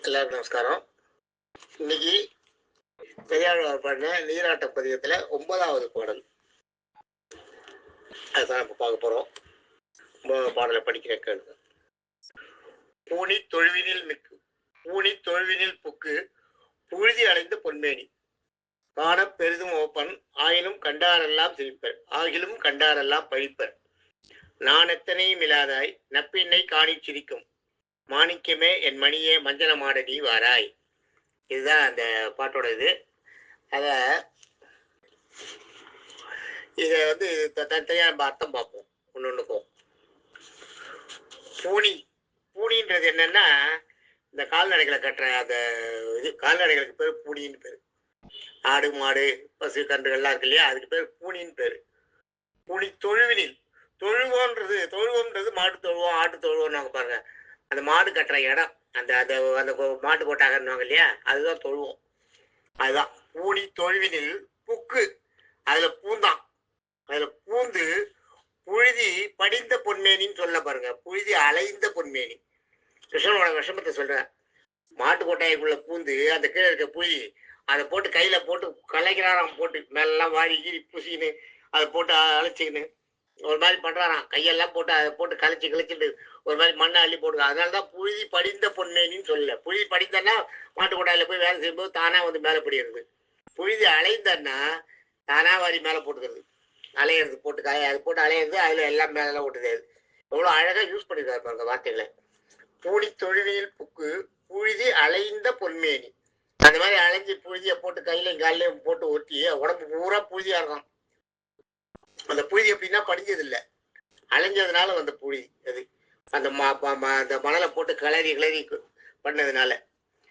எல்லாருக்கும் நமஸ்காரம். இன்னைக்கு பெரியாழ்வார் பாடின நீராட்ட பதிகத்துல 9வது பாடல். அதுதான் இப்ப பார்க்க போறோம். 9வது பாடலை படிக்கிற கேளுங்க. பூனி தொழுவினில் மிக்கு பூனி தொழுவினில் புக்கு புழுதி அடைந்த பொன்மேனி காண பெரிதும் ஓப்பன் ஆயினும் கண்டாரெல்லாம் சிரிப்பர் ஆகிலும் கண்டாரெல்லாம் பழிப்பர் நான் எத்தனையும் இல்லாதாய் நப்பின்னை காணி சிரிக்கும் மாணிக்கமே என் மணியே மஞ்சளமாட நீ வாராய். இதுதான் அந்த பாட்டோட இது. அதை இதை வந்து தனித்தனியாக நம்ம அர்த்தம் பார்ப்போம் ஒன்னொன்றுக்கும். பூனின்றது என்னன்னா, இந்த கால்நடைகளை கட்டுற அந்த இது கால்நடைகளுக்கு பேர் பூனின்னு பேர். ஆடு மாடு பசு கன்றுகள்லாம் இருக்கு இல்லையா, அதுக்கு பேர் பூனின்னு பேர். பூனி தொழுவினில் தொழுவோன்றது மாட்டு தொழுவோம் ஆட்டு தொழுவோம் நாங்கள் பாருங்க. அந்த மாடு கட்டுற இடம், அந்த அந்த அந்த மாட்டு கொட்டாகன்னுவாங்க இல்லையா, அதுதான் தொழுவோம். அதுதான் பூனி தொழுவினில் புக்கு, அதுல பூந்தான், அதுல பூந்து புழுதி படிந்த பொன்மேனின்னு சொல்ல பாருங்க. புழுதி அலைந்த பொன்மேனி. கிருஷ்ணனோட விஷமத்தை சொல்றேன். மாட்டு கொட்டாய்க்குள்ள பூந்து அந்த கீழே இருக்க புழுதி அதை போட்டு கையில போட்டு கலைக்கிறாராம், போட்டு மேலாம் வாரி கீறி பூசின்னு அதை போட்டு அழைச்சிக்கின்னு ஒரு மாதிரி பண்றாராம். கையெல்லாம் போட்டு அதை போட்டு கழிச்சிட்டு ஒரு மாதிரி மண்ணை அள்ளி போடுங்க. அதனாலதான் புழுதி படிந்த பொன்மேனின்னு சொல்லல. புழுதி படிந்தன்னா மாட்டு கொட்டாயில போய் வேலை செய்யும்போது தானா வந்து மேலே படிக்கிறது. புழுதி அலைந்தன்னா தானா வாரி மேலே போட்டுக்கிறது. அலையிறது போட்டு அது போட்டு அலையிறது, அதுல எல்லாம் மேல ஓட்டுது. எவ்வளவு அழகா யூஸ் பண்ணிருக்காரு பாருங்க வார்த்தைகளை. பூனி தொழுவியில் புக்கு புழுதி அலைந்த பொன்மேனி. அந்த மாதிரி அலைஞ்சி புழுதியை போட்டு கையிலையும் காலையும் போட்டு ஒட்டி உடம்பு பூரா புழுதியா இருக்கும். அந்த புழுதி எப்படின்னா படிஞ்சது இல்லை, அலைஞ்சதுனால வந்த புழுதி அது. அந்த அந்த மணலை போட்டு கிளறி பண்ணதுனால,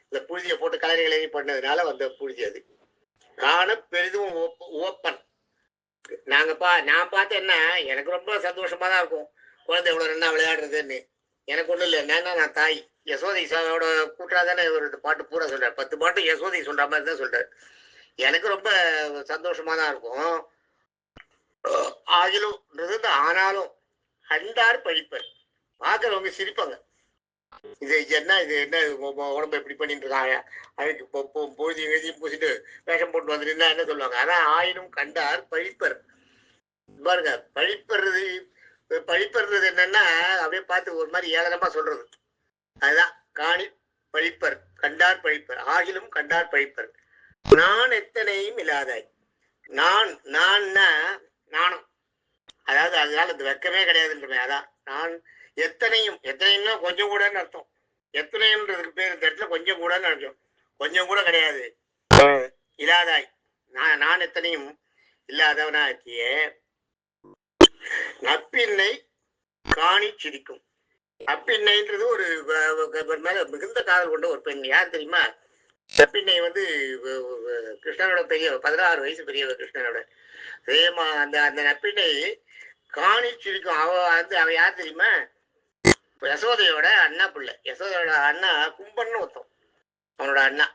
அந்த புழுதியை போட்டு கிளறி பண்ணதுனால வந்த புழுதி அது. காண பெரிதும் ஓப்பன். நான் பார்த்தேன் என்ன, எனக்கு ரொம்ப சந்தோஷமா தான் இருக்கும். குழந்தை இவ்வளவு நல்லா விளையாடுறதுன்னு. எனக்கு ஒண்ணும் இல்லை, என்னன்னா நான் தாய் யசோதையோட கூட்டாதானே ஒரு பாட்டு பூரா சொல்றாரு. 10 பாட்டு யசோதை சொல்ற மாதிரி தான் சொல்றாரு. எனக்கு ரொம்ப சந்தோஷமா தான் இருக்கும். ஆகிலும் ஆனாலும் கண்டார் பழிப்பர், பார்க்கறவங்க சிரிப்பாங்க. இது என்ன உடம்பு எப்படி பண்ணிட்டு இருக்காங்க, அதுக்கு பொழுது எழுதியும் பூசிட்டு வேஷம் போட்டு வந்துட்டு என்ன சொல்லுவாங்க. ஆனா ஆயினும் கண்டார் பழிப்பர். பாருங்க, பழிப்பறது என்னன்னா அப்படியே பார்த்து ஒரு மாதிரி ஏளனமா சொல்றது. அதுதான் காணி பழிப்பர், கண்டார் பழிப்பர் ஆகிலும் கண்டார் பழிப்பர். நான் எத்தனையும் இல்லாதாய். நானும், அதாவது அதனால இந்த வெக்கமே கிடையாதுன்றமே. அதான் நான் எத்தனையும்னா கொஞ்சம் கூடன்னு அர்த்தம். எத்தனைன்றதுக்கு பேர் இந்த இடத்துல கொஞ்சம் கூடன்னு அர்த்தம். கொஞ்சம் கூட கிடையாது. இல்லாதாய், நான் எத்தனையும் இல்லாதவனா இருக்கியே. நப்பின்னை காணி சிரிக்கும். நப்பின்னைன்றது ஒரு மேல மிகுந்த காதல் கொண்ட ஒரு பெண். யார் தெரியுமா? நப்பின்னை வந்து கிருஷ்ணனோட பெரிய 16 வயசு பெரியவ கிருஷ்ணனோட. அந்த அந்த நப்பின்னை காணி சிரிக்கும். அவ யார் தெரியுமா? யசோதையோட அண்ணா பிள்ளை. யசோதையோட அண்ணா கும்பன்னு ஒருத்தம், அவனோட அண்ணா,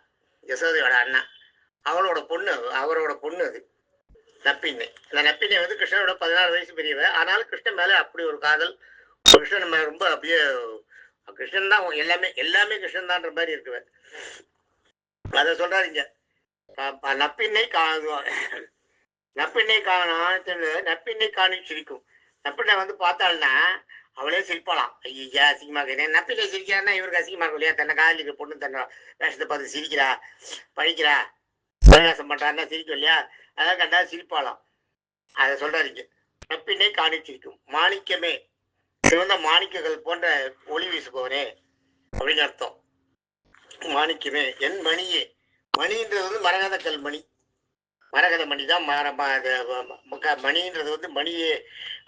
யசோதையோட அண்ணா. அவரோட பொண்ணு அது நப்பின்னை. அந்த நப்பின்னை வந்து கிருஷ்ணனோட 16 வயசு பெரியவ. ஆனாலும் கிருஷ்ணன் மேல அப்படி ஒரு காதல். கிருஷ்ணன் மேல ரொம்ப அப்படியே, கிருஷ்ணன் தான் எல்லாமே கிருஷ்ணன் தான்ற மாதிரி இருக்குவேன். அத சொல்றாருங்க. நப்பின்னை நப்பின்னை காணி சிரிக்கும். நப்பின்னை வந்து பார்த்தாள்னா அவளே சிரிப்பாளாம். ஐயா அசிங்கமா இருக்கேன். நப்பின்னை சிரிக்கிறான்னா இவருக்கு அசிங்கமா இருக்கும் இல்லையா? தன்னை காதலிக்க பொண்ணு தன்னை வேஷத்தை பார்த்து சிரிக்கிறா, பழிக்கிறா, பிரயாசம் பண்றான்னா சிரிக்கும் இல்லையா? அதான் கண்டா சிரிப்பாளாம். அதை சொல்றாருங்க. நப்பின்னை காணி சிரிக்கும் மாணிக்கமே, சிவந்த மாணிக்கங்கள் போன்ற ஒளி வீசுபவனே அப்படின்னு அர்த்தம். மாணிக்கமே என் மணியே. மணின்றது வந்து மரகத கல் மணி. மரகத மணி தான் மணின்றது வந்து மணியே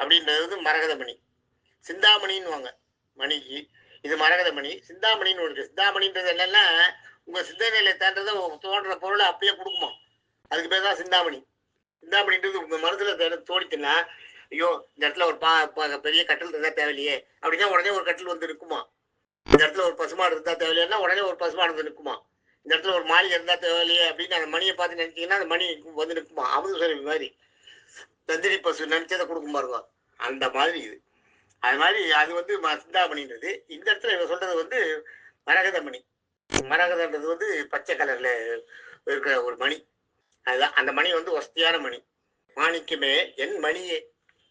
அப்படின்றது வந்து மரகத மணி. சிந்தாமணின்னு மணிக்கு. இது மரகத மணி. சிந்தாமணின்னு ஒன்று. சிந்தாமணின்றது என்னன்னா, உங்க சிந்தனையில தோன்ற பொருளை அப்படியே கொடுக்குமா, அதுக்கு பேர் தான் சிந்தாமணி. சிந்தாமணின்றது உங்க மனசுல தோடிச்சுன்னா, ஐயோ இந்த இடத்துல ஒரு பெரிய கட்டில் இருந்தா தேவையில்லையே அப்படின்னா உடனே ஒரு கட்டில் வந்து நிற்குமா. இந்த இடத்துல ஒரு பசுமாடு இருந்தா தேவையில்லைன்னா உடனே ஒரு பசுமாடு வந்து நிற்குமா. இந்த இடத்துல ஒரு மாளிகை இருந்தா தேவையில்லையே அப்படின்னு அந்த மணியை பார்த்து நினைச்சீங்கன்னா அந்த மணி வந்து நிற்குமா. அமுது சொல்லி மாதிரி தந்திரி பசு நினைச்சதை கொடுக்கும் பாருங்க, அந்த மாதிரி இது. அது மாதிரி அது வந்து சிந்தாமணின்றது. இந்த இடத்துல இவ சொல்றது வந்து மரகத மணி. மரகதன்றது வந்து பச்சை கலர்ல இருக்கிற ஒரு மணி. அதுதான் அந்த மணி வந்து ஒஸ்தியான மணி. மாணிக்கமே என் மணியே,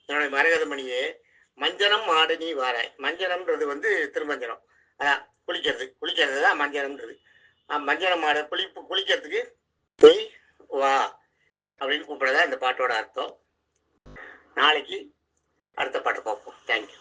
என்னுடைய மரகத மணியே, மஞ்சனம் ஆடு நீ வாராய். மஞ்சனம்ன்றது வந்து திருமஞ்சனம். அதான் குளிக்கிறது தான் மஞ்சனம்ன்றது. மஞ்சனம் ஆட குளிக்கிறதுக்கு போய் வா அப்படின்னு கூப்பிடுறதா இந்த பாட்டோட அர்த்தம். நாளைக்கு அடுத்த பாட்டு பார்ப்போம். தேங்க்யூ.